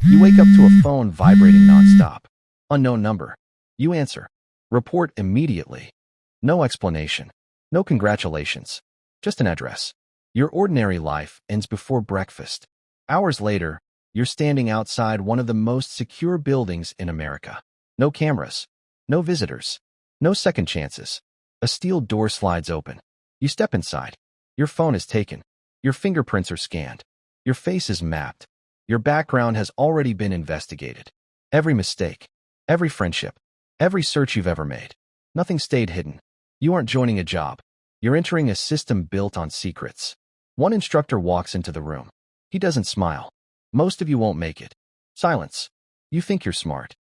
You wake up to a phone vibrating nonstop. Unknown number. You answer. Report immediately. No explanation. No congratulations. Just an address. Your ordinary life ends before breakfast. Hours later, you're standing outside one of the most secure buildings in America. No cameras. No visitors. No second chances. A steel door slides open. You step inside. Your phone is taken. Your fingerprints are scanned. Your face is mapped. Your background has already been investigated. Every mistake, every friendship, every search you've ever made. Nothing stayed hidden. You aren't joining a job. You're entering a system built on secrets. One instructor walks into the room. He doesn't smile. Most of you won't make it. Silence. You think you're smart.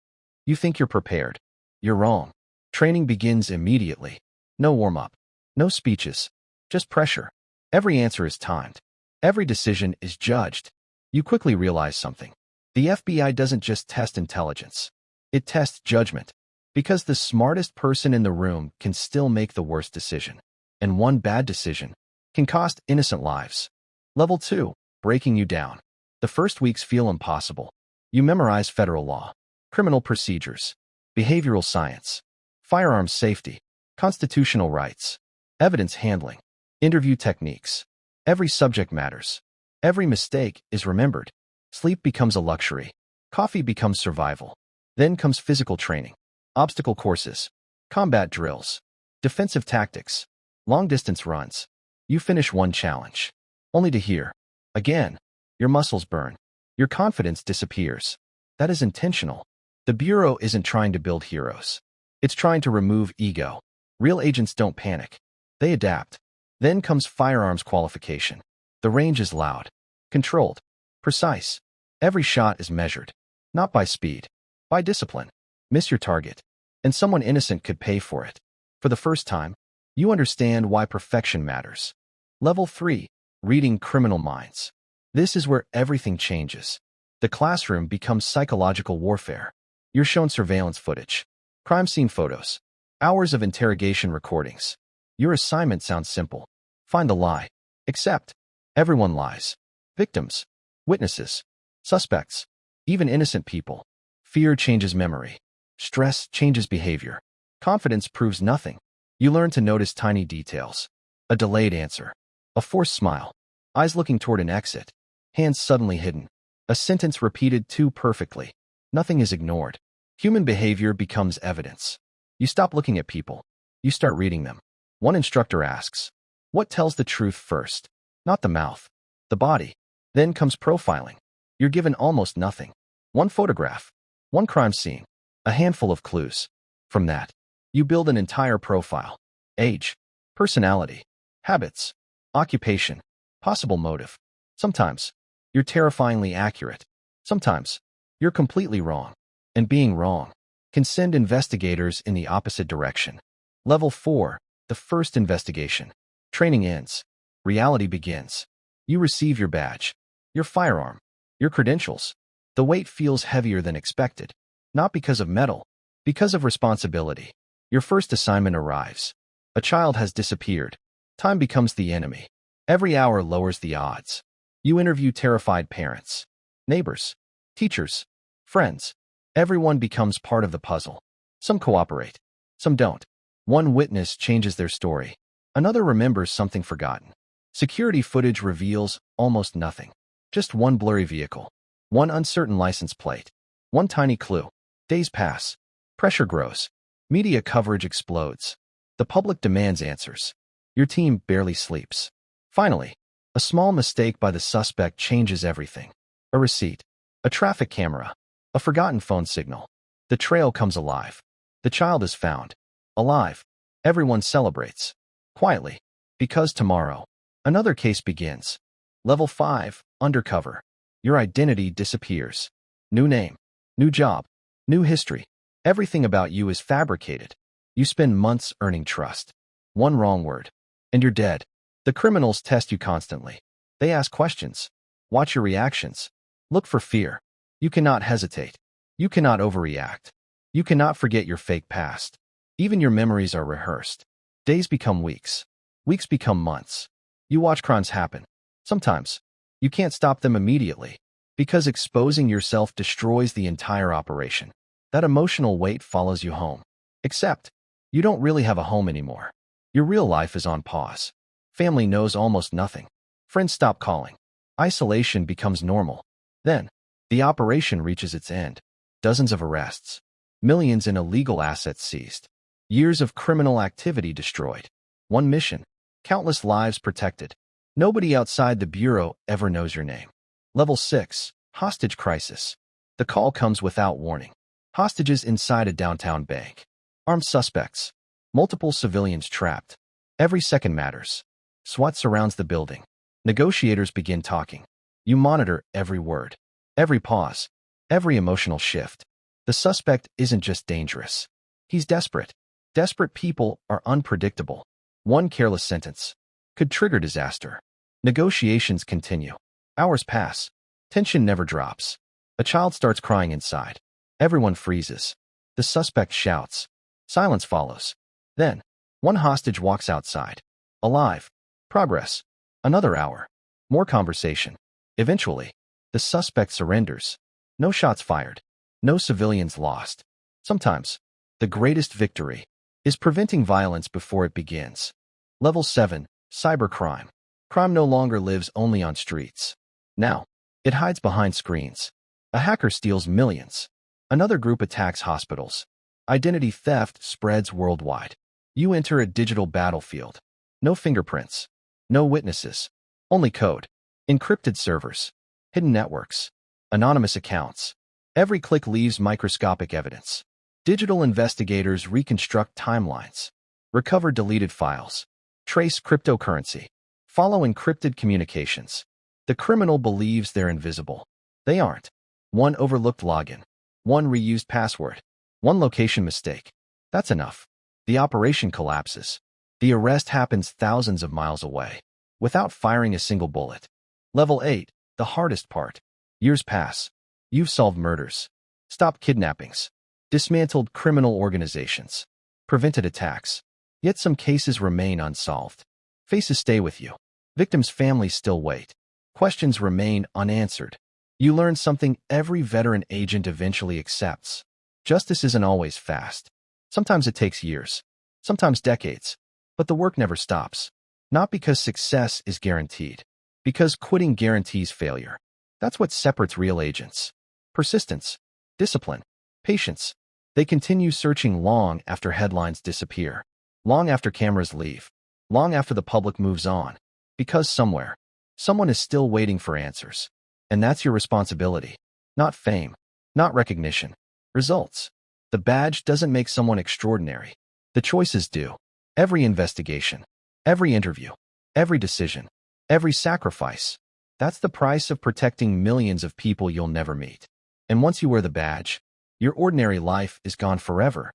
You think you're prepared. You're wrong. Training begins immediately. No warm-up. No speeches. Just pressure. Every answer is timed. Every decision is judged. You quickly realize something. The FBI doesn't just test intelligence. It tests judgment. Because the smartest person in the room can still make the worst decision. And one bad decision can cost innocent lives. Level 2. Breaking you down. The first weeks feel impossible. You memorize federal law, criminal procedures, behavioral science, firearms safety, constitutional rights, evidence handling, interview techniques. Every subject matters. Every mistake is remembered. Sleep becomes a luxury. Coffee becomes survival. Then comes physical training, obstacle courses, combat drills, defensive tactics, long-distance runs. You finish one challenge, only to hear, again, your muscles burn. Your confidence disappears. That is intentional. The Bureau isn't trying to build heroes. It's trying to remove ego. Real agents don't panic. They adapt. Then comes firearms qualification. The range is loud, controlled, precise. Every shot is measured, not by speed, by discipline. Miss your target, and someone innocent could pay for it. For the first time, you understand why perfection matters. Level 3. Reading criminal minds. This is where everything changes. The classroom becomes psychological warfare. You're shown surveillance footage, crime scene photos, hours of interrogation recordings. Your assignment sounds simple. Find the lie. Except, everyone lies. Victims, witnesses, suspects, even innocent people. Fear changes memory. Stress changes behavior. Confidence proves nothing. You learn to notice tiny details. A delayed answer. A forced smile. Eyes looking toward an exit. Hands suddenly hidden. A sentence repeated too perfectly. Nothing is ignored. Human behavior becomes evidence. You stop looking at people. You start reading them. One instructor asks, what tells the truth first? Not the mouth. The body. Then comes profiling. You're given almost nothing. One photograph. One crime scene. A handful of clues. From that, you build an entire profile. Age. Personality. Habits. Occupation. Possible motive. Sometimes, you're terrifyingly accurate. Sometimes, you're completely wrong. And being wrong can send investigators in the opposite direction. Level 4. The first investigation. Training ends. Reality begins. You receive your badge, your firearm, your credentials. The weight feels heavier than expected. Not because of metal, because of responsibility. Your first assignment arrives. A child has disappeared. Time becomes the enemy. Every hour lowers the odds. You interview terrified parents, neighbors, teachers, friends. Everyone becomes part of the puzzle. Some cooperate, some don't. One witness changes their story. Another remembers something forgotten. Security footage reveals almost nothing. Just one blurry vehicle, one uncertain license plate, one tiny clue. Days pass. Pressure grows. Media coverage explodes. The public demands answers. Your team barely sleeps. Finally, a small mistake by the suspect changes everything. A receipt, a traffic camera, a forgotten phone signal. The trail comes alive. The child is found. Alive. Everyone celebrates. Quietly. Because tomorrow, another case begins. Level 5. Undercover. Your identity disappears. New name. New job. New history. Everything about you is fabricated. You spend months earning trust. One wrong word, and you're dead. The criminals test you constantly. They ask questions. Watch your reactions. Look for fear. You cannot hesitate. You cannot overreact. You cannot forget your fake past. Even your memories are rehearsed. Days become weeks. Weeks become months. You watch crimes happen. Sometimes, you can't stop them immediately. Because exposing yourself destroys the entire operation. That emotional weight follows you home. Except, you don't really have a home anymore. Your real life is on pause. Family knows almost nothing. Friends stop calling. Isolation becomes normal. Then, the operation reaches its end. Dozens of arrests. Millions in illegal assets seized. Years of criminal activity destroyed. One mission. Countless lives protected. Nobody outside the Bureau ever knows your name. Level 6. Hostage Crisis. The call comes without warning. Hostages inside a downtown bank. Armed suspects. Multiple civilians trapped. Every second matters. SWAT surrounds the building. Negotiators begin talking. You monitor every word, every pause, every emotional shift. The suspect isn't just dangerous. He's desperate. Desperate people are unpredictable. One careless sentence could trigger disaster. Negotiations continue. Hours pass. Tension never drops. A child starts crying inside. Everyone freezes. The suspect shouts. Silence follows. Then, one hostage walks outside. Alive. Progress. Another hour. More conversation. Eventually, the suspect surrenders. No shots fired. No civilians lost. Sometimes, the greatest victory is preventing violence before it begins. Level 7. Cybercrime. Crime no longer lives only on streets. Now, it hides behind screens. A hacker steals millions. Another group attacks hospitals. Identity theft spreads worldwide. You enter a digital battlefield. No fingerprints. No witnesses. Only code. Encrypted servers. Hidden networks. Anonymous accounts. Every click leaves microscopic evidence. Digital investigators reconstruct timelines. Recover deleted files. Trace cryptocurrency. Follow encrypted communications. The criminal believes they're invisible. They aren't. One overlooked login. One reused password. One location mistake. That's enough. The operation collapses. The arrest happens thousands of miles away, without firing a single bullet. Level 8. The hardest part. Years pass. You've solved murders. Stopped kidnappings. Dismantled criminal organizations. Prevented attacks. Yet some cases remain unsolved. Faces stay with you. Victims' families still wait. Questions remain unanswered. You learn something every veteran agent eventually accepts. Justice isn't always fast. Sometimes it takes years. Sometimes decades. But the work never stops. Not because success is guaranteed. Because quitting guarantees failure. That's what separates real agents. Persistence. Discipline. Patience. They continue searching long after headlines disappear. Long after cameras leave. Long after the public moves on. Because somewhere, someone is still waiting for answers. And that's your responsibility. Not fame. Not recognition. Results. The badge doesn't make someone extraordinary. The choices do. Every investigation. Every interview. Every decision. Every sacrifice. That's the price of protecting millions of people you'll never meet. And once you wear the badge, your ordinary life is gone forever.